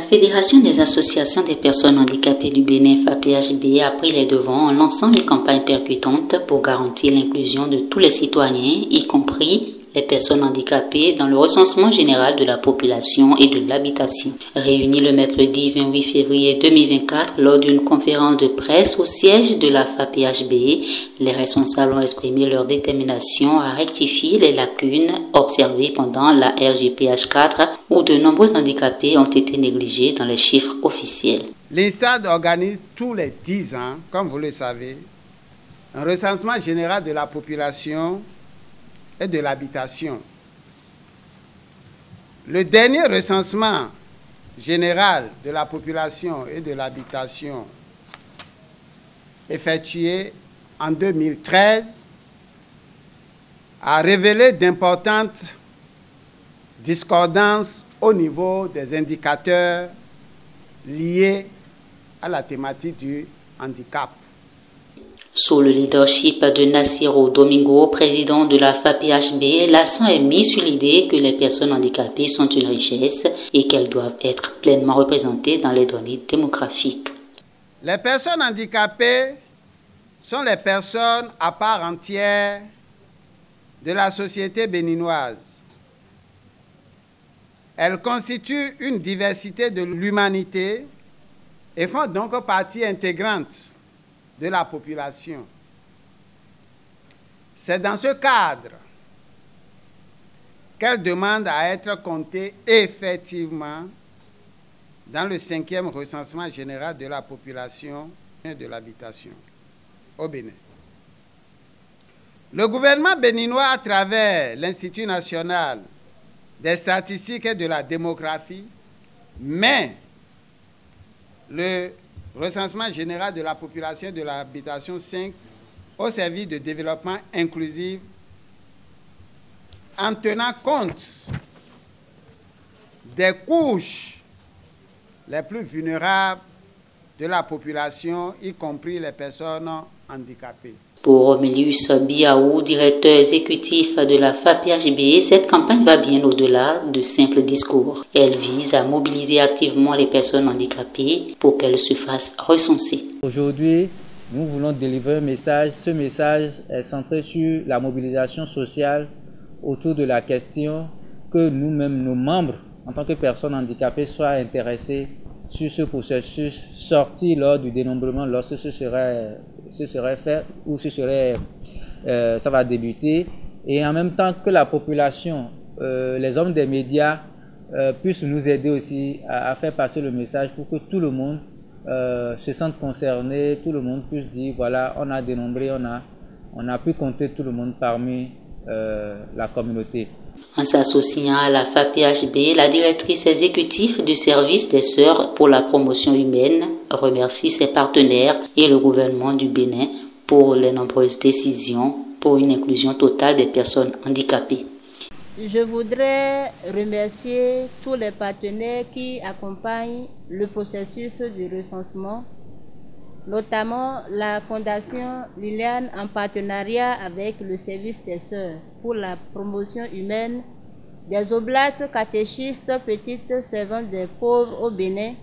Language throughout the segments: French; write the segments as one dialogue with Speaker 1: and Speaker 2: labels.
Speaker 1: Fédération des associations des personnes handicapées du Bénin, FAPHB, a pris les devants en lançant une campagne percutante pour garantir l'inclusion de tous les citoyens, y compris les personnes handicapées, dans le recensement général de la population et de l'habitation. Réunis le mercredi 28 février 2024 lors d'une conférence de presse au siège de la FAPHB, les responsables ont exprimé leur détermination à rectifier les lacunes observées pendant la RGPH4 où de nombreux handicapés ont été négligés dans les chiffres officiels.
Speaker 2: L'INSTAD organise tous les 10 ans, comme vous le savez, un recensement général de la population et de l'habitation. Le dernier recensement général de la population et de l'habitation effectué en 2013 a révélé d'importantes discordances au niveau des indicateurs liés à la thématique du handicap.
Speaker 1: Sous le leadership de Nassiro Domingo, président de la FAPHB, l'accent est mis sur l'idée que les personnes handicapées sont une richesse et qu'elles doivent être pleinement représentées dans les données démographiques.
Speaker 2: Les personnes handicapées sont les personnes à part entière de la société béninoise. Elles constituent une diversité de l'humanité et font donc partie intégrante de la population. C'est dans ce cadre qu'elle demande à être comptée effectivement dans le 5e recensement général de la population et de l'habitation au Bénin. Le gouvernement béninois, à travers l'Institut national des statistiques et de la démographie, met le recensement général de la population et de l'habitation 5 au service de développement inclusif en tenant compte des couches les plus vulnérables de la population, y compris les personnes handicapées.
Speaker 1: Pour Romelius Biaou, directeur exécutif de la FAPHB, cette campagne va bien au-delà de simples discours. Elle vise à mobiliser activement les personnes handicapées pour qu'elles se fassent recenser.
Speaker 3: Aujourd'hui, nous voulons délivrer un message. Ce message est centré sur la mobilisation sociale autour de la question que nous-mêmes, nos membres, en tant que personnes handicapées, soient intéressés sur ce processus sorti lors du dénombrement, lorsque ce serait fait ou ça va débuter, et en même temps que la population, les hommes des médias puissent nous aider aussi à faire passer le message pour que tout le monde se sente concerné, tout le monde puisse dire voilà, on a dénombré, on a pu compter tout le monde parmi la communauté.
Speaker 1: En s'associant à la FAPHB, la directrice exécutive du service des Sœurs pour la promotion humaine remercie ses partenaires et le gouvernement du Bénin pour les nombreuses décisions pour une inclusion totale des personnes handicapées.
Speaker 4: Je voudrais remercier tous les partenaires qui accompagnent le processus du recensement, notamment la Fondation Liliane en partenariat avec le service des Sœurs pour la promotion humaine des Oblates catéchistes petites servantes des pauvres au Bénin,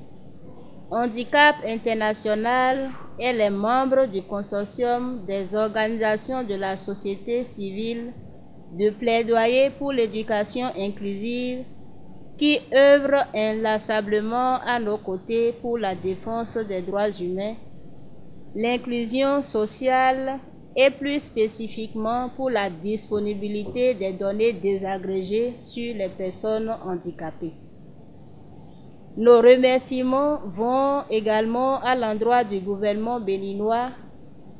Speaker 4: Handicap International et les membres du consortium des organisations de la société civile de plaidoyer pour l'éducation inclusive qui œuvrent inlassablement à nos côtés pour la défense des droits humains, l'inclusion sociale et plus spécifiquement pour la disponibilité des données désagrégées sur les personnes handicapées. Nos remerciements vont également à l'endroit du gouvernement béninois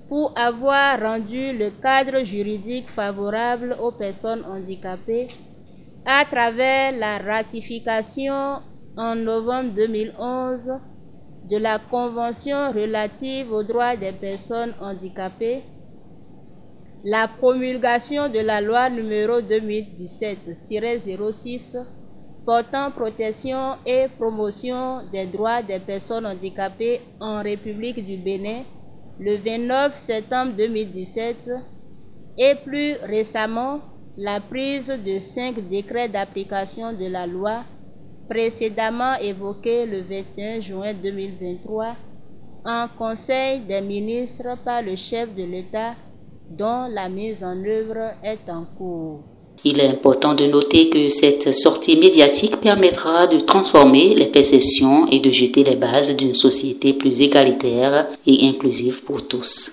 Speaker 4: pour avoir rendu le cadre juridique favorable aux personnes handicapées à travers la ratification en novembre 2011 de la Convention relative aux droits des personnes handicapées, la promulgation de la loi numéro 2017-06 portant protection et promotion des droits des personnes handicapées en République du Bénin le 29 septembre 2017 et plus récemment la prise de 5 décrets d'application de la loi précédemment évoquée le 21 juin 2023 en Conseil des ministres par le chef de l'État, dont la mise en œuvre est en cours.
Speaker 1: Il est important de noter que cette sortie médiatique permettra de transformer les perceptions et de jeter les bases d'une société plus égalitaire et inclusive pour tous.